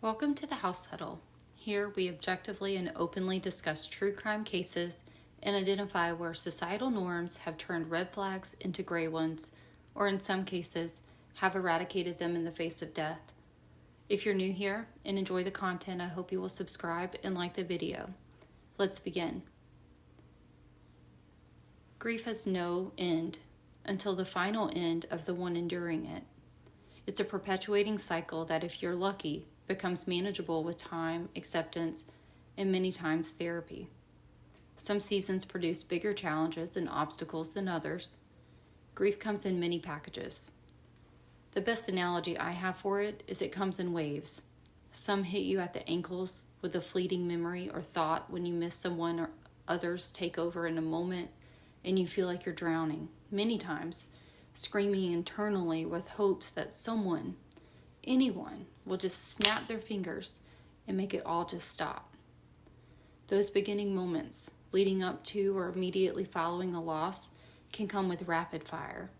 Welcome to the House Huddle. Here we objectively and openly discuss true crime cases and identify where societal norms have turned red flags into gray ones, or in some cases, have eradicated them in the face of death. If you're new here and enjoy the content, I hope you will subscribe and like the video. Let's begin. Grief has no end until the final end of the one enduring it. It's a perpetuating cycle that, if you're lucky, becomes manageable with time, acceptance, and many times therapy. Some seasons produce bigger challenges and obstacles than others. Grief comes in many packages. The best analogy I have for it is it comes in waves. Some hit you at the ankles with a fleeting memory or thought when you miss someone, or others take over in a moment and you feel like you're drowning. Many times, screaming internally with hopes that someone, anyone, will just snap their fingers and make it all just stop. Those beginning moments, leading up to or immediately following a loss, can come with rapid fire,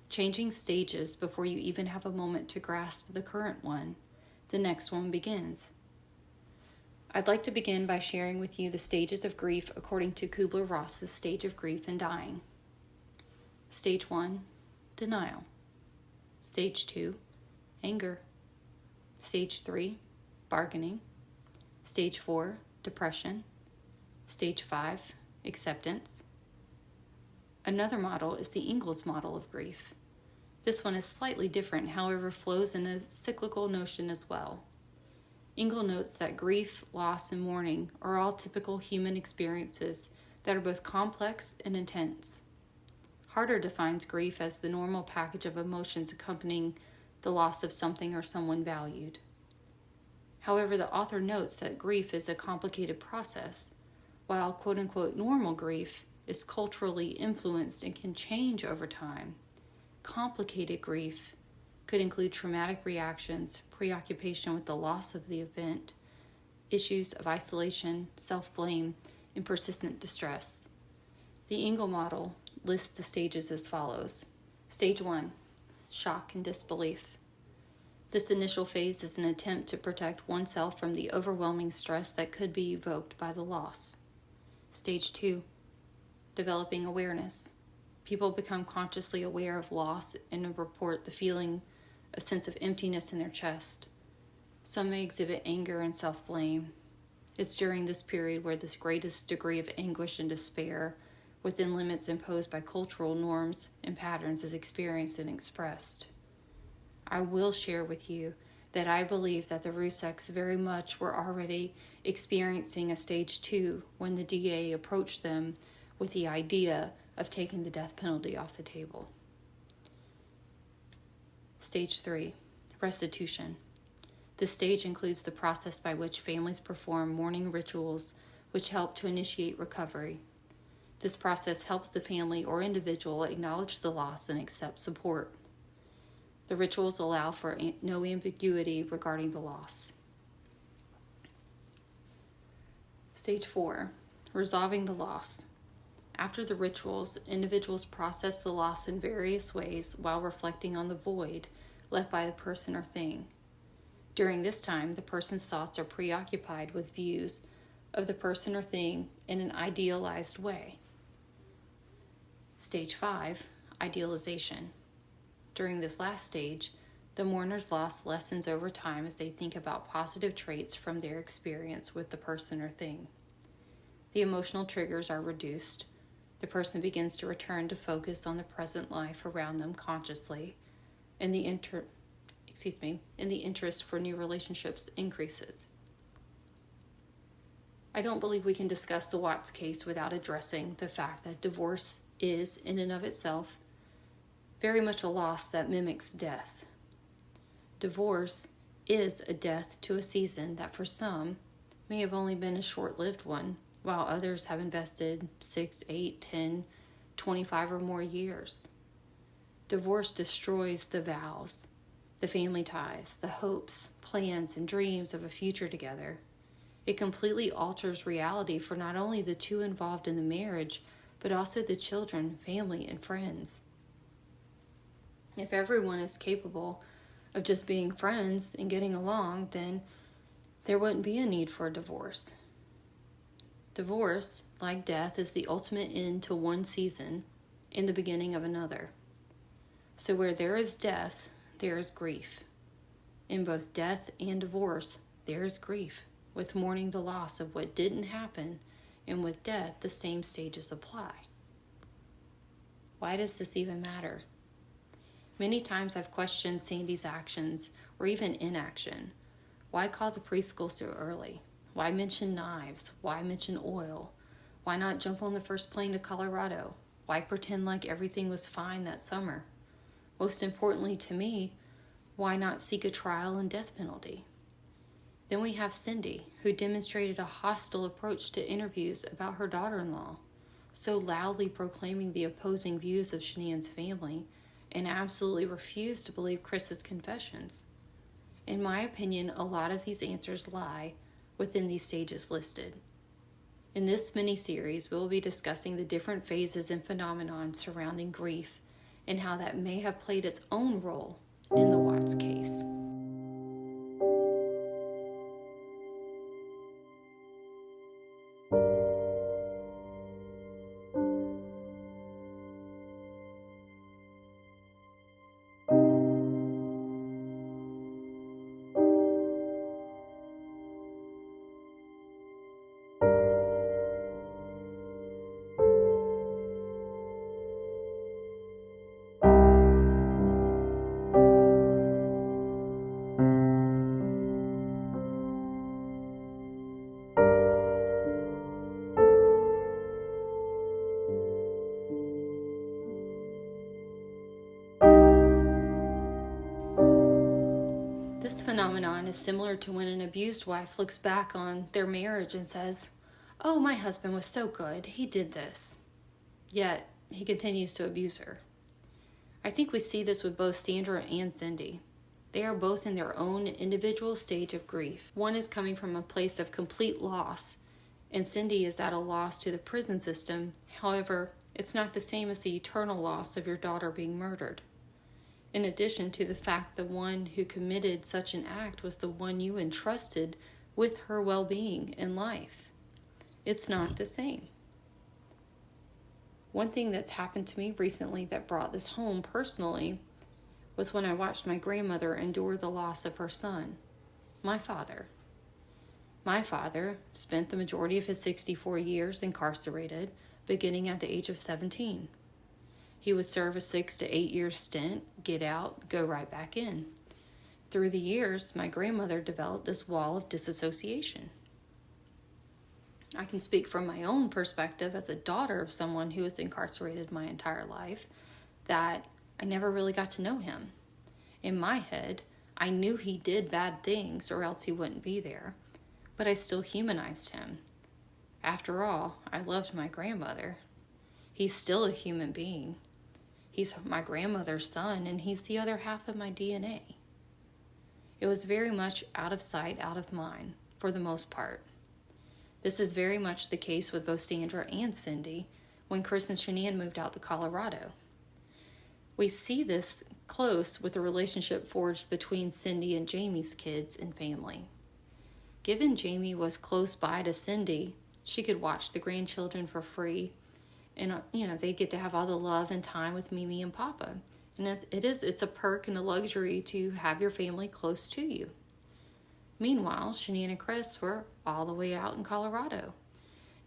changing stages before you even have a moment to grasp the current one. The next one begins. I'd like to begin by sharing with you the stages of grief according to Kubler-Ross's stage of grief and dying. Stage 1, denial. Stage 2, anger. Stage 3, bargaining. Stage 4, depression. Stage 5, acceptance. Another model is the Ingalls model of grief. This one is slightly different, however, flows in a cyclical notion as well. Ingalls notes that grief, loss, and mourning are all typical human experiences that are both complex and intense. Harder defines grief as the normal package of emotions accompanying the loss of something or someone valued. However, the author notes that grief is a complicated process, while quote-unquote normal grief is culturally influenced and can change over time. Complicated grief could include traumatic reactions, preoccupation with the loss of the event, issues of isolation, self-blame, and persistent distress. The Ingalls model lists the stages as follows. Stage 1, shock and disbelief. This initial phase is an attempt to protect oneself from the overwhelming stress that could be evoked by the loss. Stage 2, developing awareness. People become consciously aware of loss and report the feeling a sense of emptiness in their chest. Some may exhibit anger and self-blame. It's during this period where this greatest degree of anguish and despair, within limits imposed by cultural norms and patterns, is experienced and expressed. I will share with you that I believe that the Ruseks very much were already experiencing a stage 2 when the DA approached them with the idea of taking the death penalty off the table. Stage 3, restitution. This stage includes the process by which families perform mourning rituals which help to initiate recovery. This process helps the family or individual acknowledge the loss and accept support. The rituals allow for no ambiguity regarding the loss. Stage 4, resolving the loss. After the rituals, individuals process the loss in various ways while reflecting on the void left by the person or thing. During this time, the person's thoughts are preoccupied with views of the person or thing in an idealized way. Stage 5, idealization. During this last stage, the mourner's loss lessens over time as they think about positive traits from their experience with the person or thing. The emotional triggers are reduced. The person begins to return to focus on the present life around them consciously, and the interest for new relationships increases. I don't believe we can discuss the Watts case without addressing the fact that divorce is, in and of itself, very much a loss that mimics death. Divorce is a death to a season that for some may have only been a short-lived one, while others have invested 6, 8, 10, 25 or more years. Divorce destroys the vows, the family ties, the hopes, plans, and dreams of a future together. It completely alters reality for not only the two involved in the marriage, but also the children, family, and friends. If everyone is capable of just being friends and getting along, then there wouldn't be a need for a divorce. Divorce, like death, is the ultimate end to one season and the beginning of another. So where there is death, there is grief. In both death and divorce, there is grief, with mourning the loss of what didn't happen, and with death, the same stages apply. Why does this even matter? Many times I've questioned Sandy's actions, or even inaction. Why call the preschool so early? Why mention knives? Why mention oil? Why not jump on the first plane to Colorado? Why pretend like everything was fine that summer? Most importantly to me, why not seek a trial and death penalty? Then we have Cindy, who demonstrated a hostile approach to interviews about her daughter-in-law, so loudly proclaiming the opposing views of Shanann's family, and absolutely refused to believe Chris's confessions. In my opinion, a lot of these answers lie within these stages listed. In this mini-series, we will be discussing the different phases and phenomenon surrounding grief and how that may have played its own role in the Watts case. This phenomenon is similar to when an abused wife looks back on their marriage and says, "Oh, my husband was so good, he did this." Yet, he continues to abuse her. I think we see this with both Sandra and Cindy. They are both in their own individual stage of grief. One is coming from a place of complete loss, and Cindy is at a loss to the prison system. However, it's not the same as the eternal loss of your daughter being murdered. In addition to the fact the one who committed such an act was the one you entrusted with her well-being in life. It's not the same. One thing that's happened to me recently that brought this home personally was when I watched my grandmother endure the loss of her son, my father. My father spent the majority of his 64 years incarcerated, beginning at the age of 17. He would serve a 6 to 8 year stint, get out, go right back in. Through the years, my grandmother developed this wall of disassociation. I can speak from my own perspective as a daughter of someone who was incarcerated my entire life, that I never really got to know him. In my head, I knew he did bad things or else he wouldn't be there, but I still humanized him. After all, I loved my grandmother. He's still a human being. He's my grandmother's son, and he's the other half of my DNA. It was very much out of sight, out of mind, for the most part. This is very much the case with both Sandra and Cindy when Chris and Shanann moved out to Colorado. We see this close with the relationship forged between Cindy and Jamie's kids and family. Given Jamie was close by to Cindy, she could watch the grandchildren for free, and they get to have all the love and time with Mimi and Papa. And it's a perk and a luxury to have your family close to you. Meanwhile, Shanann and Chris were all the way out in Colorado.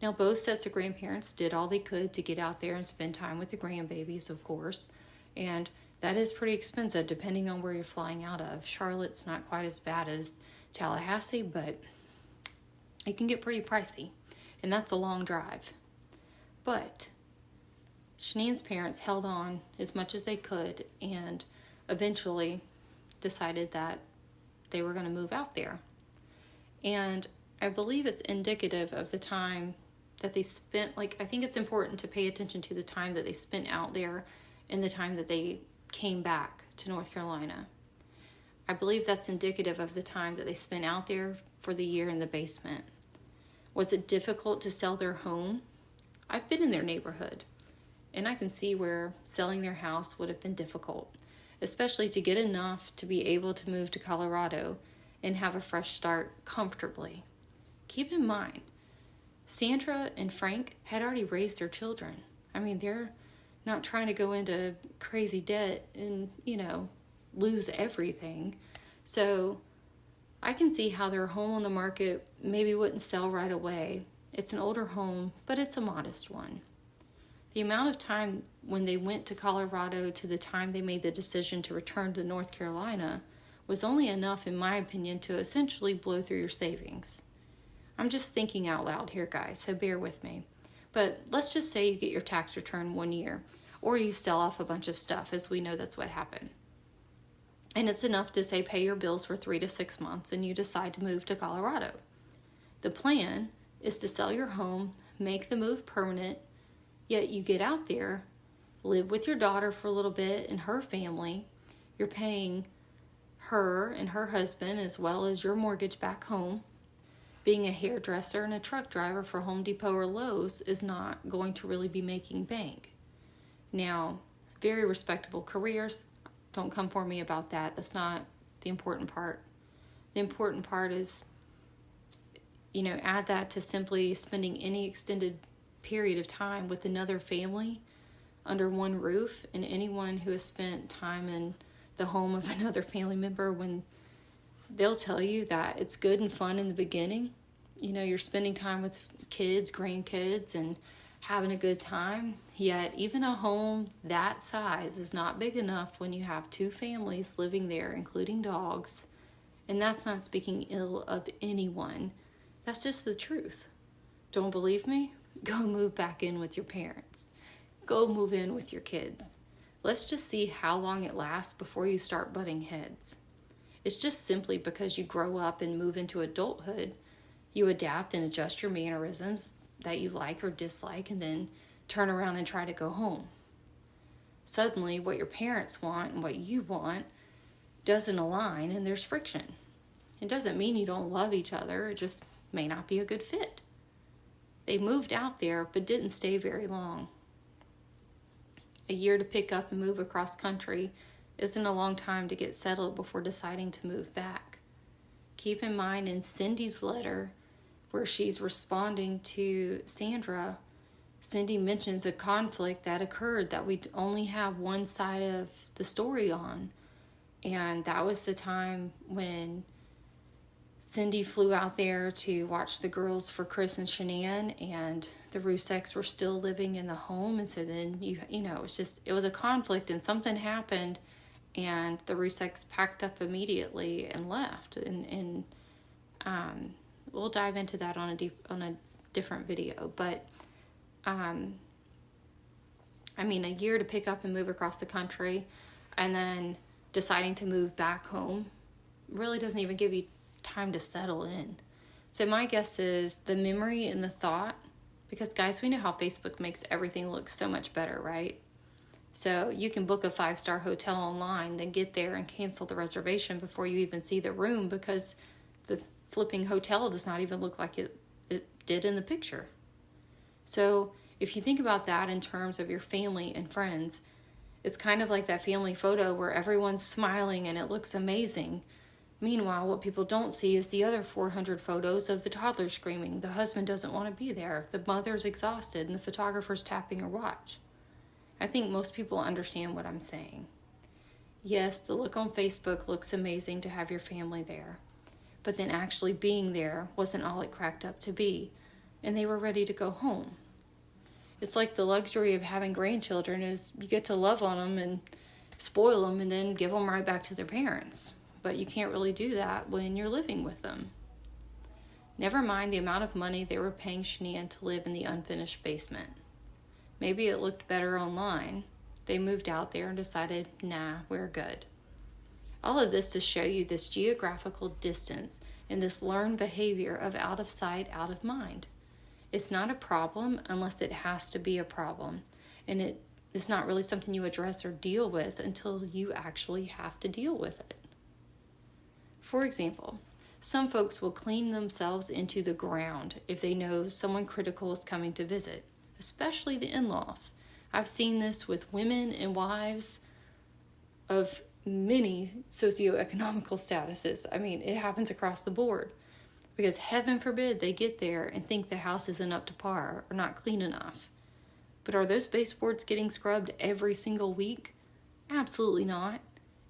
Now, both sets of grandparents did all they could to get out there and spend time with the grandbabies, of course, and that is pretty expensive depending on where you're flying out of. Charlotte's not quite as bad as Tallahassee, but it can get pretty pricey, and that's a long drive. But Shanann's parents held on as much as they could and eventually decided that they were going to move out there. And I believe it's indicative of the time that they spent, I think it's important to pay attention to the time that they spent out there and the time that they came back to North Carolina. I believe that's indicative of the time that they spent out there for the year in the basement. Was it difficult to sell their home? I've been in their neighborhood, and I can see where selling their house would have been difficult, especially to get enough to be able to move to Colorado and have a fresh start comfortably. Keep in mind, Sandra and Frank had already raised their children. I mean, they're not trying to go into crazy debt and, lose everything. So I can see how their home on the market maybe wouldn't sell right away. It's an older home, but it's a modest one. The amount of time when they went to Colorado to the time they made the decision to return to North Carolina was only enough, in my opinion, to essentially blow through your savings. I'm just thinking out loud here, guys, so bear with me. But let's just say you get your tax return 1 year, or you sell off a bunch of stuff, as we know that's what happened. And it's enough to, say, pay your bills for 3 to 6 months, and you decide to move to Colorado. The plan is to sell your home, make the move permanent, yet you get out there, live with your daughter for a little bit and her family. You're paying her and her husband as well as your mortgage back home. Being a hairdresser and a truck driver for Home Depot or Lowe's is not going to really be making bank. Now, very respectable careers. Don't come for me about that. That's not the important part. The important part is, add that to simply spending any extended period of time with another family under one roof, and anyone who has spent time in the home of another family member, when they'll tell you that it's good and fun in the beginning. You're spending time with kids, grandkids, and having a good time. Yet even a home that size is not big enough when you have 2 families living there, including dogs. And that's not speaking ill of anyone. That's just the truth. Don't believe me? Go move back in with your parents. Go move in with your kids. Let's just see how long it lasts before you start butting heads. It's just simply because you grow up and move into adulthood, you adapt and adjust your mannerisms that you like or dislike, and then turn around and try to go home. Suddenly, what your parents want and what you want doesn't align, and there's friction. It doesn't mean you don't love each other. It just may not be a good fit. They moved out there but didn't stay very long. A year to pick up and move across country isn't a long time to get settled before deciding to move back. Keep in mind, in Cindy's letter, where she's responding to Sandra, Cindy mentions a conflict that occurred that we only have one side of the story on. And that was the time when Cindy flew out there to watch the girls for Chris and Shanann, and the Ruseks were still living in the home. And so then, it was a conflict, and something happened, and the Ruseks packed up immediately and left. And we'll dive into that on a different video. But, a year to pick up and move across the country, and then deciding to move back home really doesn't even give you time to settle in. So my guess is the memory and the thought, because guys, we know how Facebook makes everything look so much better, right? So you can book a 5-star hotel online, then get there and cancel the reservation before you even see the room, because the flipping hotel does not even look like it did in the picture. So if you think about that in terms of your family and friends, it's kind of like that family photo where everyone's smiling and it looks amazing. Meanwhile, what people don't see is the other 400 photos of the toddler screaming, the husband doesn't want to be there, the mother's exhausted, and the photographer's tapping her watch. I think most people understand what I'm saying. Yes, the look on Facebook looks amazing to have your family there, but then actually being there wasn't all it cracked up to be, and they were ready to go home. It's like the luxury of having grandchildren is you get to love on them and spoil them and then give them right back to their parents. But you can't really do that when you're living with them. Never mind the amount of money they were paying Shanann to live in the unfinished basement. Maybe it looked better online. They moved out there and decided, nah, we're good. All of this to show you this geographical distance and this learned behavior of out of sight, out of mind. It's not a problem unless it has to be a problem. And it is not really something you address or deal with until you actually have to deal with it. For example, some folks will clean themselves into the ground if they know someone critical is coming to visit, especially the in-laws. I've seen this with women and wives of many socioeconomical statuses. I mean, it happens across the board. Because heaven forbid they get there and think the house isn't up to par or not clean enough. But are those baseboards getting scrubbed every single week? Absolutely not.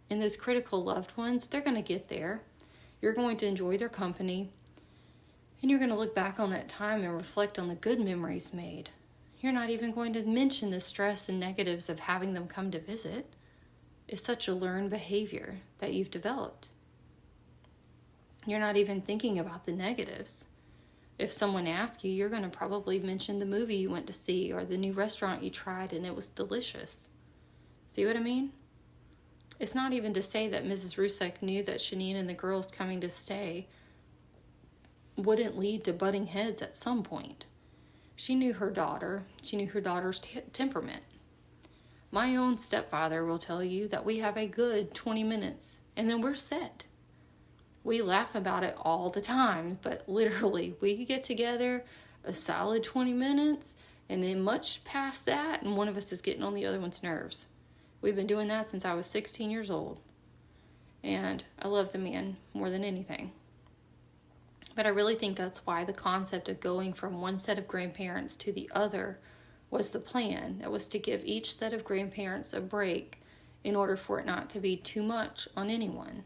And those critical loved ones, they're going to get there. You're going to enjoy their company. And you're going to look back on that time and reflect on the good memories made. You're not even going to mention the stress and negatives of having them come to visit. It's such a learned behavior that you've developed. You're not even thinking about the negatives. If someone asks you, you're going to probably mention the movie you went to see or the new restaurant you tried and it was delicious. See what I mean? It's not even to say that Mrs. Rusek knew that Shanann and the girls coming to stay wouldn't lead to butting heads at some point. She knew her daughter. She knew her daughter's temperament. My own stepfather will tell you that we have a good 20 minutes and then we're set. We laugh about it all the time, but literally we get together a solid 20 minutes and then much past that and one of us is getting on the other one's nerves. We've been doing that since I was 16 years old. And I love the man more than anything. But I really think that's why the concept of going from one set of grandparents to the other was the plan. That was to give each set of grandparents a break in order for it not to be too much on anyone.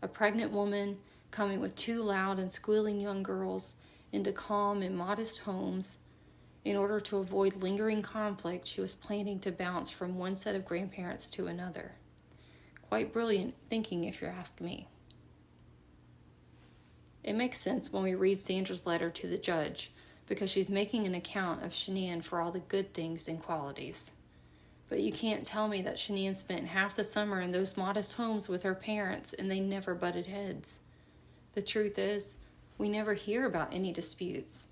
A pregnant woman coming with two loud and squealing young girls into calm and modest homes. In order to avoid lingering conflict, she was planning to bounce from one set of grandparents to another. Quite brilliant thinking, if you ask me. It makes sense when we read Sandra's letter to the judge, because she's making an account of Shanann for all the good things and qualities. But you can't tell me that Shanann spent half the summer in those modest homes with her parents and they never butted heads. The truth is, we never hear about any disputes.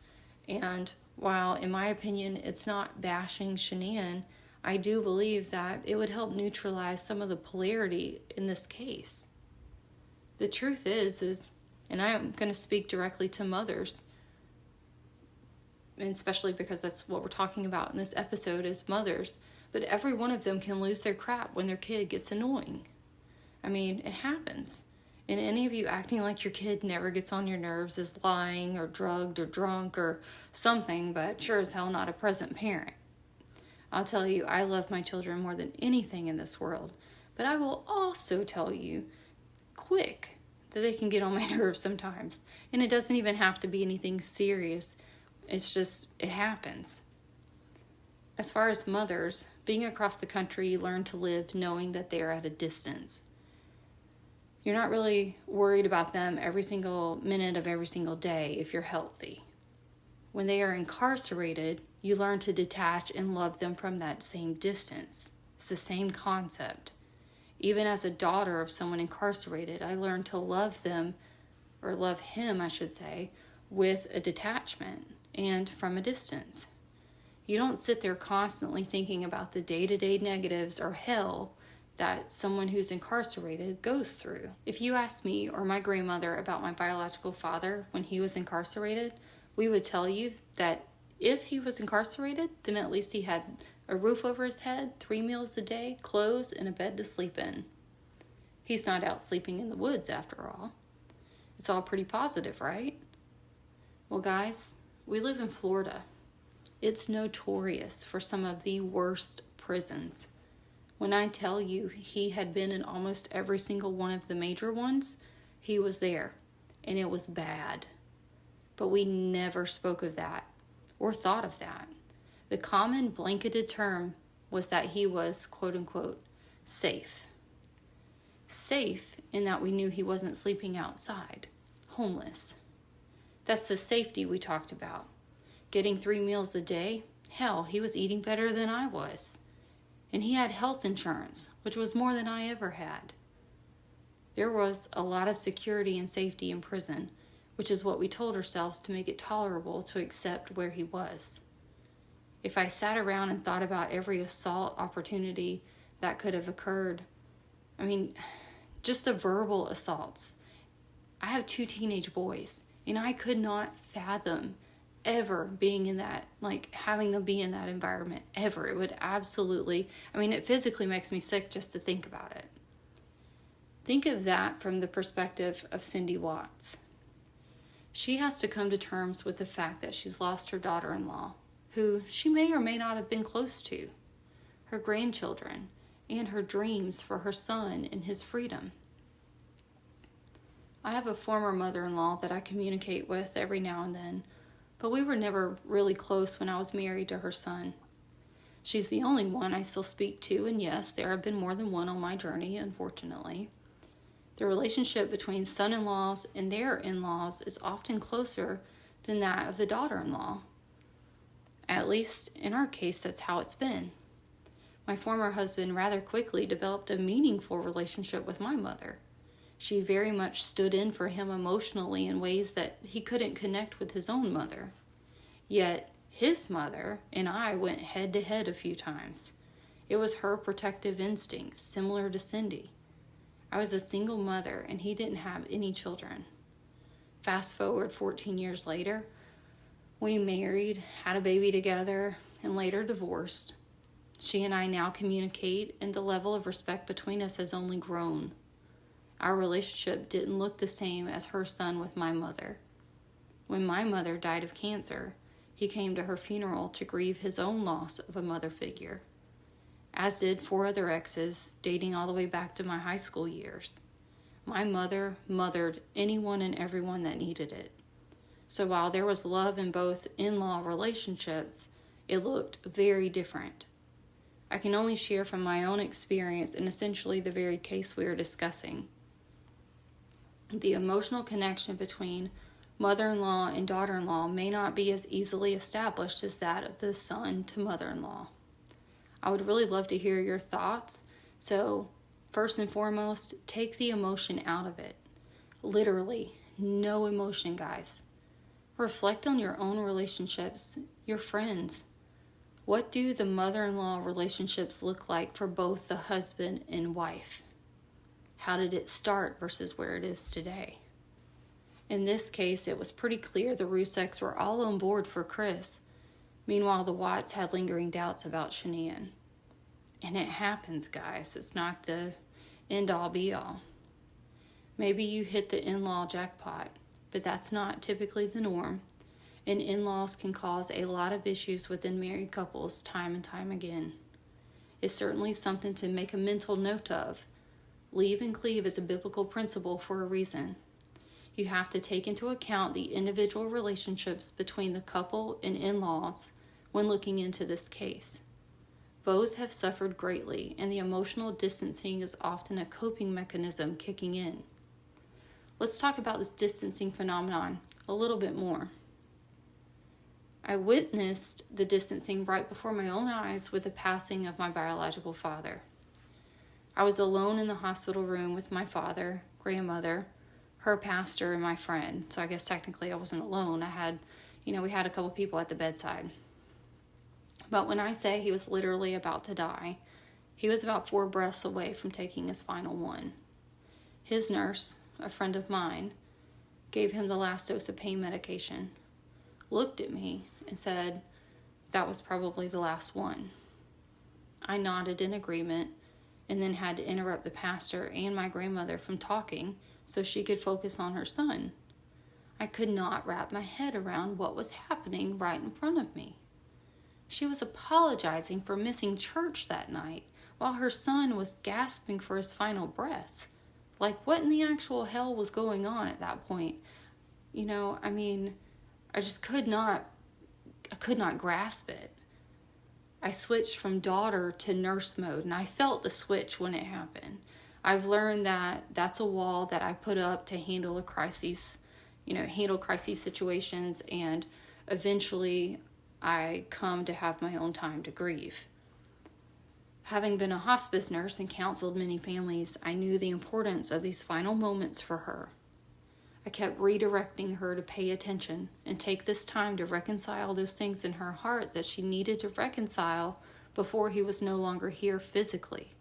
And while, in my opinion, it's not bashing Shanann, I do believe that it would help neutralize some of the polarity in this case. The truth is, and I am going to speak directly to mothers, and especially because that's what we're talking about in this episode is mothers, but every one of them can lose their crap when their kid gets annoying. I mean, it happens. And any of you acting like your kid never gets on your nerves is lying or drugged or drunk or something, but sure as hell not a present parent. I'll tell you, I love my children more than anything in this world, but I will also tell you quick that they can get on my nerves sometimes. And it doesn't even have to be anything serious. It's just, it happens. As far as mothers, being across the country, you learn to live knowing that they are at a distance. You're not really worried about them every single minute of every single day if you're healthy. When they are incarcerated, you learn to detach and love them from that same distance. It's the same concept. Even as a daughter of someone incarcerated, I learned to love them, or love him, I should say, with a detachment and from a distance. You don't sit there constantly thinking about the day-to-day negatives or hell that someone who's incarcerated goes through. If you asked me or my grandmother about my biological father when he was incarcerated, we would tell you that if he was incarcerated, then at least he had a roof over his head, 3 meals a day, clothes, and a bed to sleep in. He's not out sleeping in the woods after all. It's all pretty positive, right? Well, guys, we live in Florida. It's notorious for some of the worst prisons. When I tell you he had been in almost every single one of the major ones, he was there, and it was bad. But we never spoke of that or thought of that. The common blanketed term was that he was, quote unquote, safe. Safe in that we knew he wasn't sleeping outside, homeless. That's the safety we talked about. Getting 3 meals a day, hell, he was eating better than I was. And he had health insurance, which was more than I ever had. There was a lot of security and safety in prison, which is what we told ourselves to make it tolerable to accept where he was. If I sat around and thought about every assault opportunity that could have occurred, I mean, just the verbal assaults. I have 2 teenage boys, and I could not fathom ever being in that, like having them be in that environment, ever. It would absolutely, I mean, it physically makes me sick just to think about it. Think of that from the perspective of Cindy Watts. She has to come to terms with the fact that she's lost her daughter-in-law, who she may or may not have been close to, her grandchildren, and her dreams for her son and his freedom. I have a former mother-in-law that I communicate with every now and then, but we were never really close when I was married to her son. She's the only one I still speak to, and yes, there have been more than one on my journey, unfortunately. The relationship between son-in-laws and their in-laws is often closer than that of the daughter-in-law. At least in our case, that's how it's been. My former husband rather quickly developed a meaningful relationship with my mother. She very much stood in for him emotionally in ways that he couldn't connect with his own mother. Yet, his mother and I went head to head a few times. It was her protective instincts, similar to Cindy. I was a single mother and he didn't have any children. Fast forward 14 years later, we married, had a baby together, and later divorced. She and I now communicate, and the level of respect between us has only grown. Our relationship didn't look the same as her son with my mother. When my mother died of cancer, he came to her funeral to grieve his own loss of a mother figure, as did 4 other exes dating all the way back to my high school years. My mother mothered anyone and everyone that needed it. So while there was love in both in-law relationships, it looked very different. I can only share from my own experience in essentially the very case we are discussing. The emotional connection between mother-in-law and daughter-in-law may not be as easily established as that of the son to mother-in-law. I would really love to hear your thoughts, so first and foremost, take the emotion out of it. Literally, no emotion, guys. Reflect on your own relationships, your friends. What do the mother-in-law relationships look like for both the husband and wife? How did it start versus where it is today? In this case, it was pretty clear the Ruseks were all on board for Chris. Meanwhile, the Watts had lingering doubts about Shanann. And it happens, guys. It's not the end-all be-all. Maybe you hit the in-law jackpot, but that's not typically the norm. And in-laws can cause a lot of issues within married couples time and time again. It's certainly something to make a mental note of. Leave and cleave is a biblical principle for a reason. You have to take into account the individual relationships between the couple and in-laws when looking into this case. Both have suffered greatly, and the emotional distancing is often a coping mechanism kicking in. Let's talk about this distancing phenomenon a little bit more. I witnessed the distancing right before my own eyes with the passing of my biological father. I was alone in the hospital room with my father, grandmother, her pastor, and my friend. So I guess technically I wasn't alone. We had a couple people at the bedside. But when I say he was literally about to die, he was about 4 breaths away from taking his final one. His nurse, a friend of mine, gave him the last dose of pain medication, looked at me, and said, "That was probably the last one." I nodded in agreement and then had to interrupt the pastor and my grandmother from talking so she could focus on her son. I could not wrap my head around what was happening right in front of me. She was apologizing for missing church that night while her son was gasping for his final breaths. Like, what in the actual hell was going on at that point? I just could not grasp it. I switched from daughter to nurse mode, and I felt the switch when it happened. I've learned that that's a wall that I put up to handle crisis situations, and eventually I come to have my own time to grieve. Having been a hospice nurse and counseled many families, I knew the importance of these final moments for her. I kept redirecting her to pay attention and take this time to reconcile those things in her heart that she needed to reconcile before he was no longer here physically.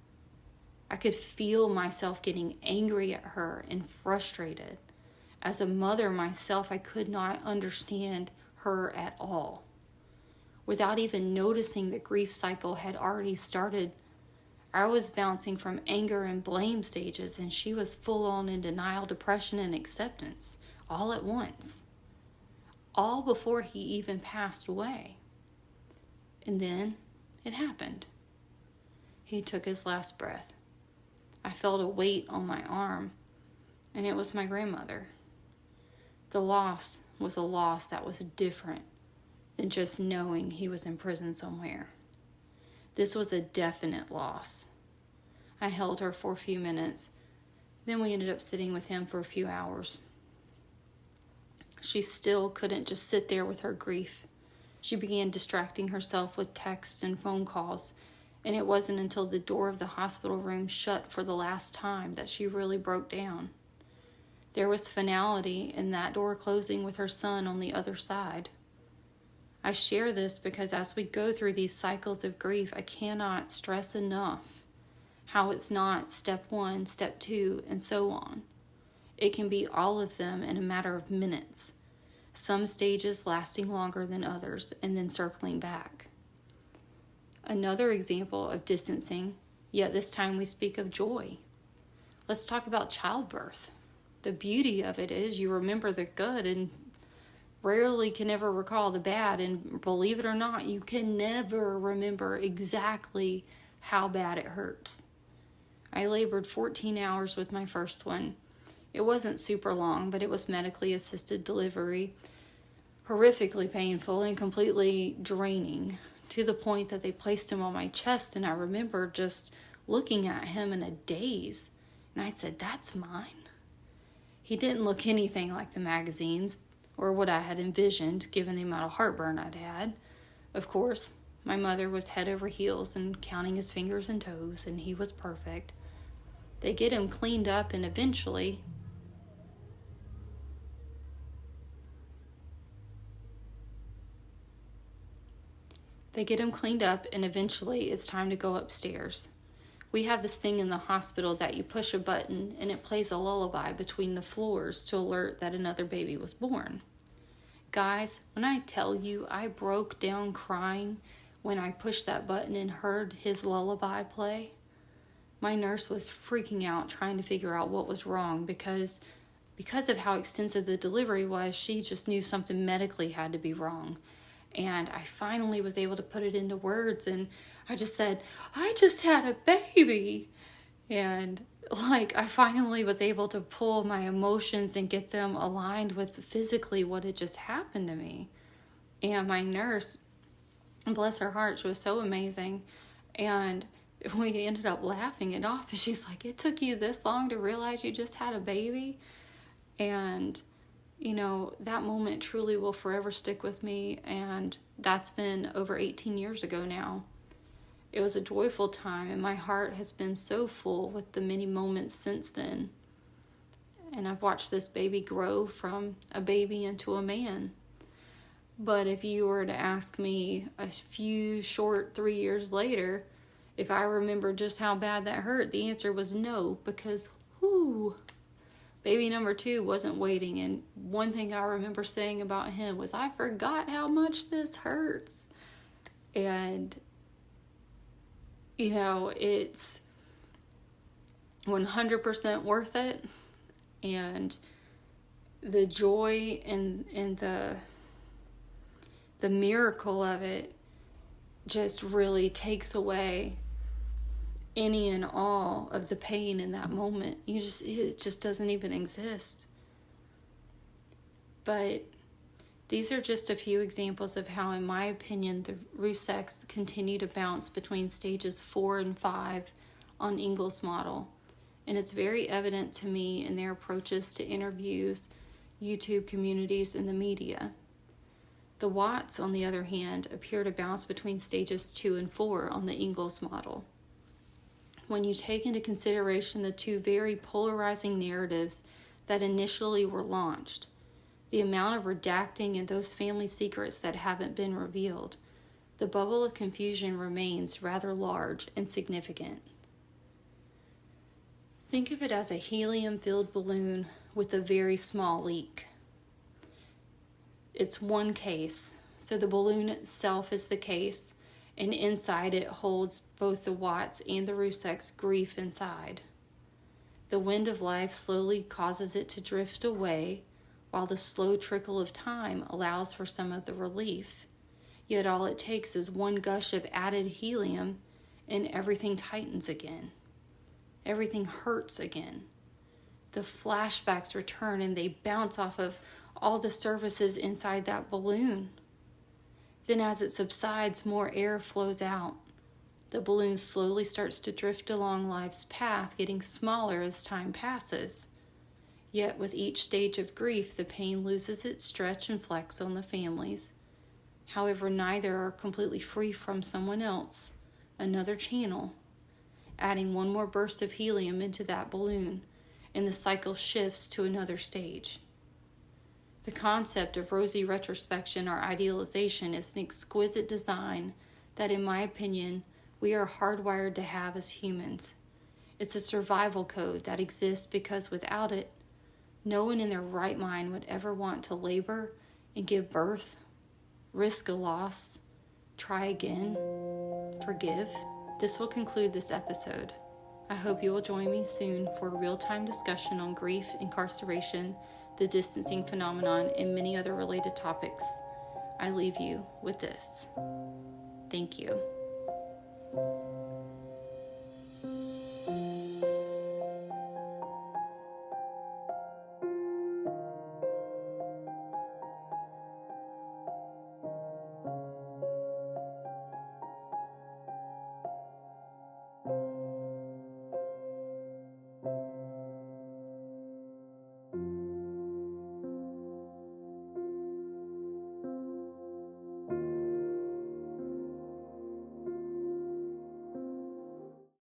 I could feel myself getting angry at her and frustrated. As a mother myself, I could not understand her at all. Without even noticing the grief cycle had already started, I was bouncing from anger and blame stages, and she was full on in denial, depression, and acceptance all at once, all before he even passed away. And then it happened. He took his last breath. I felt a weight on my arm, and it was my grandmother. The loss was a loss that was different than just knowing he was in prison somewhere. This was a definite loss. I held her for a few minutes. Then we ended up sitting with him for a few hours. She still couldn't just sit there with her grief. She began distracting herself with texts and phone calls, and it wasn't until the door of the hospital room shut for the last time that she really broke down. There was finality in that door closing with her son on the other side. I share this because as we go through these cycles of grief, I cannot stress enough how it's not step 1, step 2, and so on. It can be all of them in a matter of minutes, some stages lasting longer than others, and then circling back. Another example of distancing, yet this time we speak of joy. Let's talk about childbirth. The beauty of it is you remember the good and rarely can ever recall the bad, and believe it or not, you can never remember exactly how bad it hurts. I labored 14 hours with my first one. It wasn't super long, but it was medically assisted delivery, horrifically painful and completely draining, to the point that they placed him on my chest, and I remember just looking at him in a daze, and I said, "That's mine." He didn't look anything like the magazines or what I had envisioned, given the amount of heartburn I'd had. Of course, my mother was head over heels and counting his fingers and toes, and he was perfect. They get him cleaned up, and eventually it's time to go upstairs. We have this thing in the hospital that you push a button and it plays a lullaby between the floors to alert that another baby was born. Guys, when I tell you I broke down crying when I pushed that button and heard his lullaby play, my nurse was freaking out trying to figure out what was wrong because of how extensive the delivery was. She just knew something medically had to be wrong. And I finally was able to put it into words, and I just said, "I just had a baby." And I finally was able to pull my emotions and get them aligned with physically what had just happened to me. And my nurse, bless her heart, she was so amazing. And we ended up laughing it off. And she's like, "It took you this long to realize you just had a baby?" And that moment truly will forever stick with me, and that's been over 18 years ago now. It was a joyful time, and my heart has been so full with the many moments since then. And I've watched this baby grow from a baby into a man. But if you were to ask me a few short 3 years later if I remember just how bad that hurt, the answer was no, because baby number 2 wasn't waiting. And one thing I remember saying about him was, "I forgot how much this hurts." And, it's 100% worth it. And the joy and the miracle of it just really takes away any and all of the pain in that moment. It just doesn't even exist. But these are just a few examples of how, in my opinion, the Ruseks continue to bounce between stages 4 and 5 on Engel's model. And it's very evident to me in their approaches to interviews, YouTube communities, and the media. The Watts, on the other hand, appear to bounce between stages 2 and 4 on the Engel's model. When you take into consideration the two very polarizing narratives that initially were launched, the amount of redacting and those family secrets that haven't been revealed, the bubble of confusion remains rather large and significant. Think of it as a helium-filled balloon with a very small leak. It's one case, so the balloon itself is the case, and inside it holds both the Watts and the Ruseks' grief inside. The wind of life slowly causes it to drift away, while the slow trickle of time allows for some of the relief. Yet all it takes is one gush of added helium, and everything tightens again. Everything hurts again. The flashbacks return, and they bounce off of all the surfaces inside that balloon. Then as it subsides, more air flows out. The balloon slowly starts to drift along life's path, getting smaller as time passes. Yet with each stage of grief, the pain loses its stretch and flex on the families. However, neither are completely free from someone else, another channel, adding one more burst of helium into that balloon, and the cycle shifts to another stage. The concept of rosy retrospection or idealization is an exquisite design that, in my opinion, we are hardwired to have as humans. It's a survival code that exists because without it, no one in their right mind would ever want to labor and give birth, risk a loss, try again, forgive. This will conclude this episode. I hope you will join me soon for a real-time discussion on grief, incarceration, the distancing phenomenon, and many other related topics. I leave you with this. Thank you.